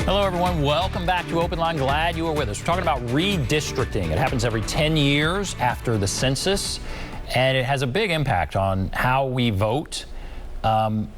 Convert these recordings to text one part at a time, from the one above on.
Hello, everyone. Welcome back to Open Line. Glad you are with us. We're talking about redistricting. It happens every 10 years after the census, and it has a big impact on how we vote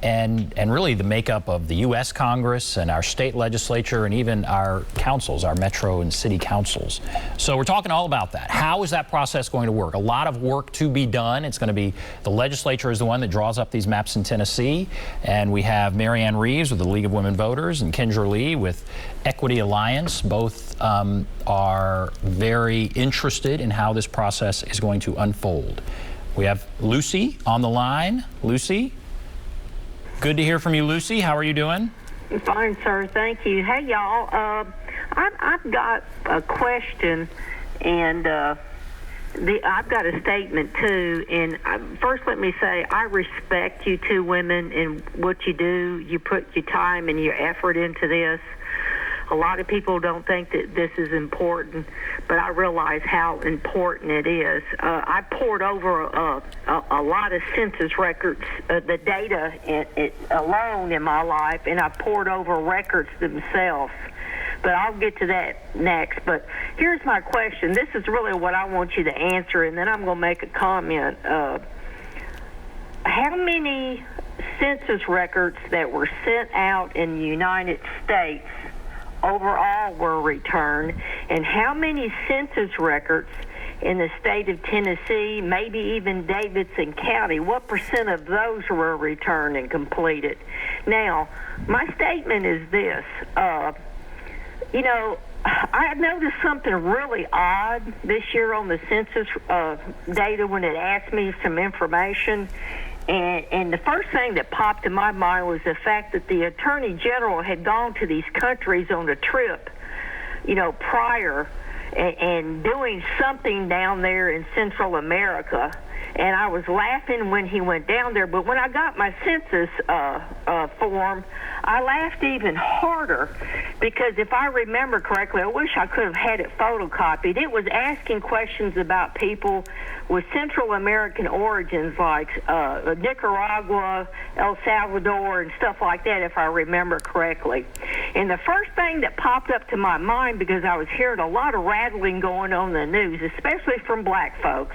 and really the makeup of the U.S. Congress and our state legislature and even our councils, our metro and city councils. So we're talking all about that. How is that process going to work? A lot of work to be done. It's going to be the legislature is the one that draws up these maps in Tennessee, and we have Marianne Reeves with the League of Women Voters and Kendra Lee with Equity Alliance. Both are very interested in how this process is going to unfold. We have Lucy on the line. Lucy? Good to hear from you, Lucy. How are you doing? Fine, sir. Thank you. Hey, y'all. I've got a question, and I've got a statement, too. And first, let me say, I respect you two women and what you do. You put your time and your effort into this. A lot of people don't think that this is important, but I realize how important it is. I poured over a lot of census records, the data alone in my life, and I poured over records themselves. But I'll get to that next. But here's my question. This is really what I want you to answer, and then I'm going to make a comment. How many census records that were sent out in the United States overall were returned, and how many census records in the state of Tennessee, maybe even Davidson County, what percent of those were returned and completed? Now, my statement is this. You know, I noticed something really odd this year on the census data when it asked me some information. And the first thing that popped in my mind was the fact that the Attorney General had gone to these countries on a trip, you know, prior and doing something down there in Central America. And I was laughing when he went down there, but when I got my census form, I laughed even harder because if I remember correctly, I wish I could have had it photocopied. It was asking questions about people with Central American origins like Nicaragua, El Salvador, and stuff like that, if I remember correctly. And the first thing that popped up to my mind, because I was hearing a lot of rattling going on in the news, especially from black folks,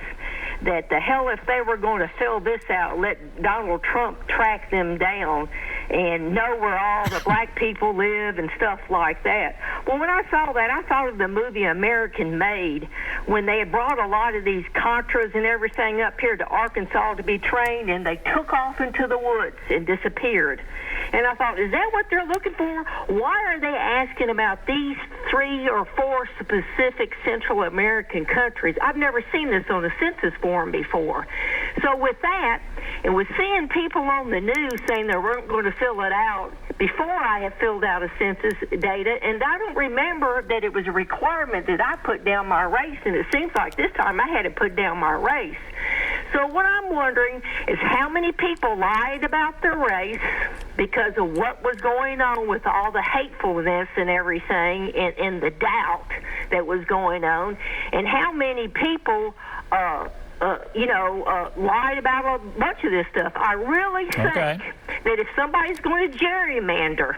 that the hell if they were going to fill this out, let Donald Trump track them down and know where all the black people live and stuff like that. Well, when I saw that, I thought of the movie American Made, when they had brought a lot of these Contras and everything up here to Arkansas to be trained, and they took off into the woods and disappeared. And I thought, is that what they're looking for? Why are they asking about these 3 or 4 specific Central American countries? I've never seen this on a census form before. So with that, and with seeing people on the news saying they weren't going to fill it out before I had filled out a census data, and I don't remember that it was a requirement that I put down my race, and it seems like this time I had to put down my race. So what I'm wondering is how many people lied about their race because of what was going on with all the hatefulness and everything and the doubt that was going on, and how many people lied about a bunch of this stuff. I really think that if somebody's going to gerrymander,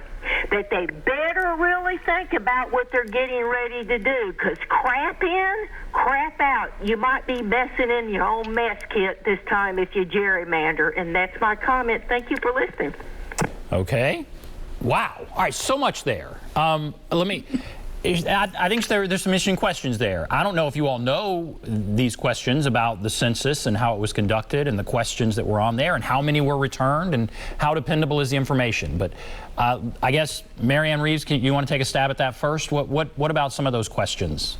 that they better really think about what they're getting ready to do, because crap in, crap out. You might be messing in your own mess kit this time if you gerrymander, and that's my comment. Thank you for listening. Okay. Wow. All right, so much there. I think there's some interesting questions there. I don't know if you all know these questions about the census and how it was conducted and the questions that were on there and how many were returned and how dependable is the information. But I guess, Marianne Reeves, you want to take a stab at that first? What about some of those questions?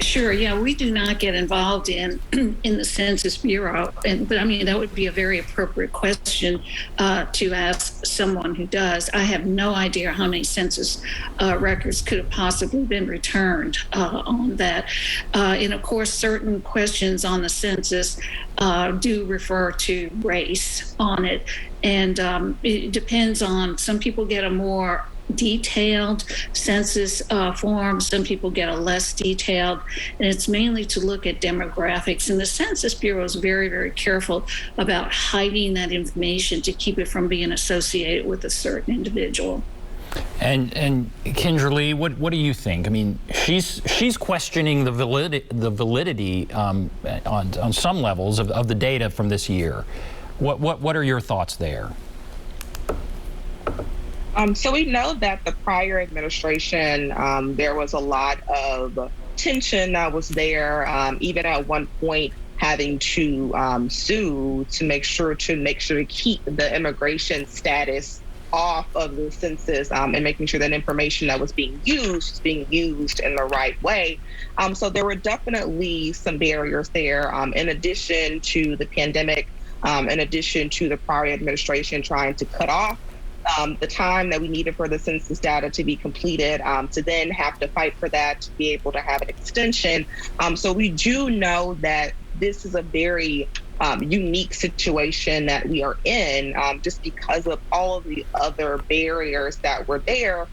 Sure. Yeah, we do not get involved in the Census Bureau, but I mean that would be a very appropriate question to ask someone who does. I have no idea how many census records could have possibly been returned on that, and of course, certain questions on the census do refer to race on it, and it depends on. Some people get a more detailed census form. Some people get a less detailed, and it's mainly to look at demographics. And the Census Bureau is very, very careful about hiding that information to keep it from being associated with a certain individual. And Kendra Lee, what do you think? I mean, she's questioning the validity on some levels of the data from this year. What are your thoughts there? So we know that the prior administration, there was a lot of tension that was there, even at one point having to sue to make sure to keep the immigration status off of the census, and making sure that information that was being used in the right way. So there were definitely some barriers there, in addition to the pandemic, in addition to the prior administration trying to cut off the time that we needed for the census data to be completed, to then have to fight for that, to be able to have an extension. So we do know that this is a very unique situation that we are in, just because of all of the other barriers that were there,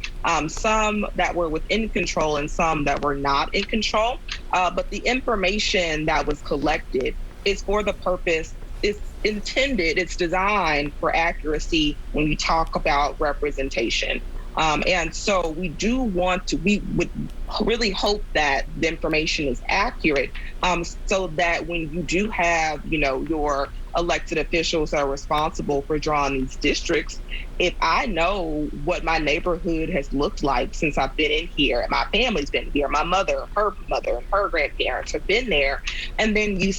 some that were within control and some that were not in control. But the information that was collected is for the purpose, it's intended, it's designed for accuracy when you talk about representation. And so we would really hope that the information is accurate, so that when you do have, your elected officials that are responsible for drawing these districts, if I know what my neighborhood has looked like since I've been in here, my family's been here, my mother, and her grandparents have been there, and then you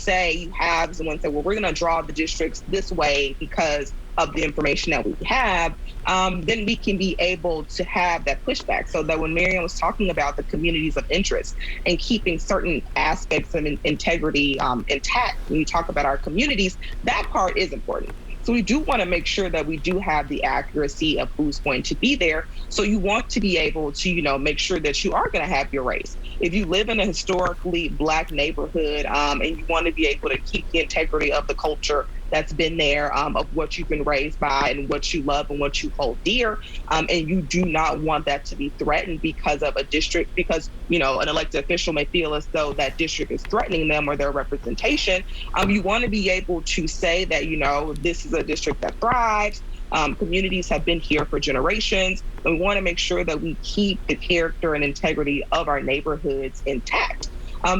have someone say, well, we're going to draw the districts this way because of the information that we have, then we can be able to have that pushback. So that when Marianne was talking about the communities of interest and keeping certain aspects of integrity intact, when you talk about our communities, that part is important. So we do want to make sure that we do have the accuracy of who's going to be there. So you want to be able to, make sure that you are going to have your race. If you live in a historically Black neighborhood, and you want to be able to keep the integrity of the culture that's been there, of what you've been raised by and what you love and what you hold dear, and you do not want that to be threatened because of a district, because an elected official may feel as though that district is threatening them or their representation. You want to be able to say that this is a district that thrives. Communities have been here for generations, and we want to make sure that we keep the character and integrity of our neighborhoods intact.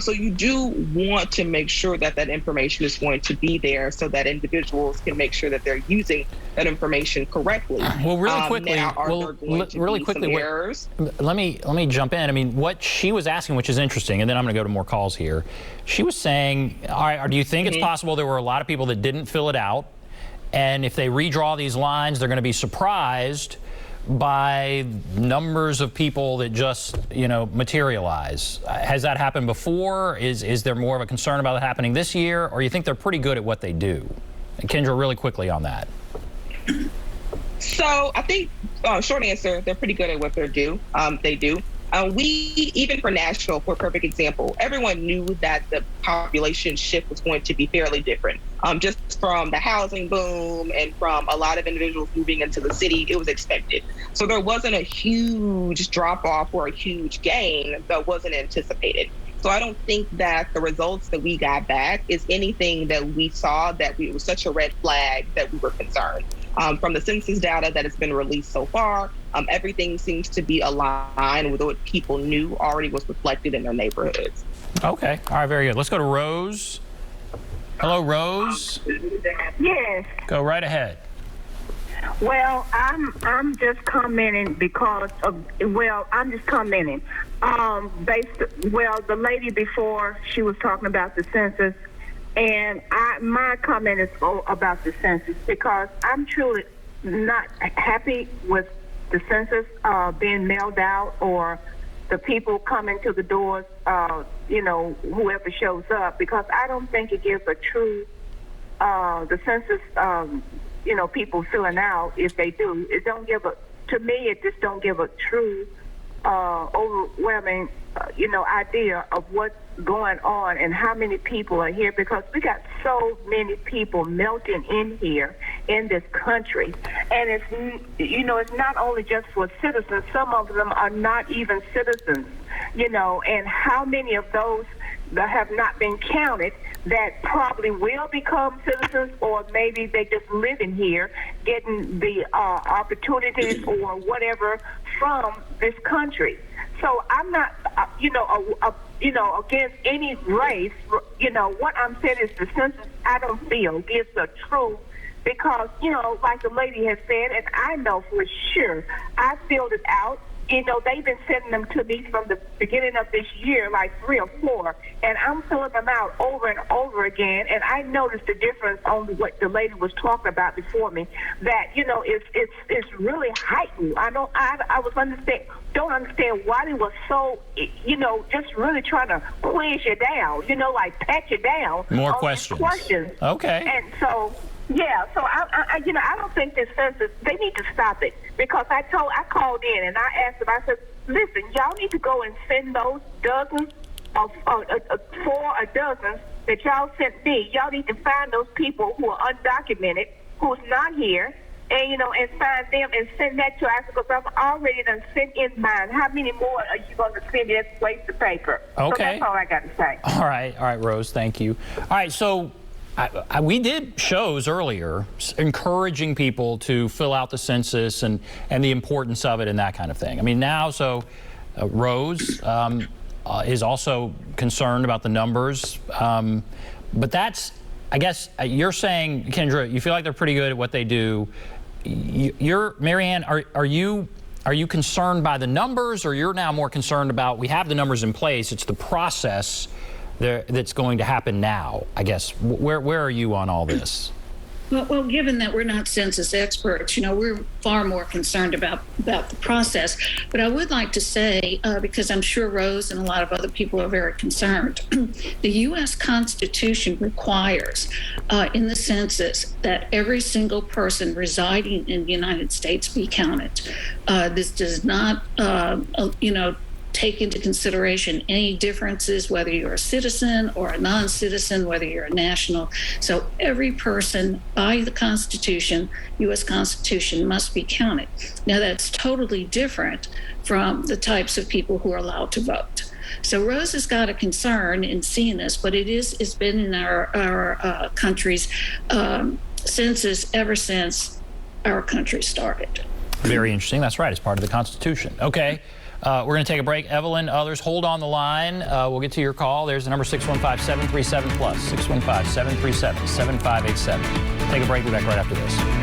So you do want to make sure that that information is going to be there so that individuals can make sure that they're using that information correctly. Well, really quickly, let me jump in. I mean, what she was asking, which is interesting, and then I'm going to go to more calls here. She was saying, all right, do you think it's possible there were a lot of people that didn't fill it out, and if they redraw these lines, they're going to be surprised by numbers of people that just, materialize? Has that happened before? Is there more of a concern about it happening this year, or you think they're pretty good at what they do? And Kendra, really quickly on that. So I think, short answer, they're pretty good at what they do. Even for Nashville, for a perfect example, everyone knew that the population shift was going to be fairly different. Just from the housing boom and from a lot of individuals moving into the city, it was expected. So there wasn't a huge drop off or a huge gain that wasn't anticipated. So I don't think that the results that we got back is anything that we saw that it was such a red flag that we were concerned. From the census data that has been released so far, everything seems to be aligned with what people knew already was reflected in their neighborhoods. Okay. All right, very good. Let's go to Rose. Hello, Rose. Yes. Go right ahead. Well, I'm just commenting because of, I'm just commenting. The lady before, she was talking about the census, and my comment is about the census because I'm truly not happy with the census being mailed out or the people coming to the doors, whoever shows up, because I don't think it gives a true, the census, people filling out, if they do, it don't give to me, it just don't give a true, overwhelming, idea of what's going on and how many people are here, because we got so many people melting in here in this country. And it's not only just for citizens, some of them are not even citizens, and how many of those that have not been counted that probably will become citizens, or maybe they just living here, getting the opportunities or whatever from this country. So I'm not, against any race. What I'm saying is the census, I don't feel gives the truth because, like the lady has said, and I know for sure, I filled it out. They've been sending them to me from the beginning of this year, like 3 or 4, and I'm filling them out over and over again. And I noticed the difference on what the lady was talking about before me. That it's really heightened. Don't understand why they were so just really trying to quiz you down. Like pat you down. More questions. Okay. And so. Yeah, so I don't think this census, they need to stop it because I called in and I asked them, I said, listen, y'all need to go and send those dozens of 4 or dozens that y'all sent me. Y'all need to find those people who are undocumented, who's not here, and and find them and send that to us because I've already done sent in mine. How many more are you going to send me? That's waste of paper. Okay. So that's all I got to say. All right, Rose, thank you. All right, so we did shows earlier encouraging people to fill out the census and the importance of it and that kind of thing. I mean, now, Rose is also concerned about the numbers, but that's, I guess, you're saying, Kendra, you feel like they're pretty good at what they do. Marianne, are you concerned by the numbers, or you're now more concerned about we have the numbers in place, it's the process that's going to happen now, I guess? Where are you on all this? Well, given that we're not census experts, we're far more concerned about the process. But I would like to say, because I'm sure Rose and a lot of other people are very concerned, the U.S. Constitution requires in the census that every single person residing in the United States be counted. This does not, take into consideration any differences, whether you're a citizen or a non-citizen, whether you're a national. So every person by the Constitution, U.S. Constitution, must be counted. Now that's totally different from the types of people who are allowed to vote. So Rose has got a concern in seeing this, but it's been in our country's census ever since our country started. Very interesting. That's right. It's part of the Constitution. Okay. We're going to take a break. Evelyn, others, hold on the line. We'll get to your call. There's the number 615-737-PLUS, 615-737-7587. Take a break. We'll be back right after this.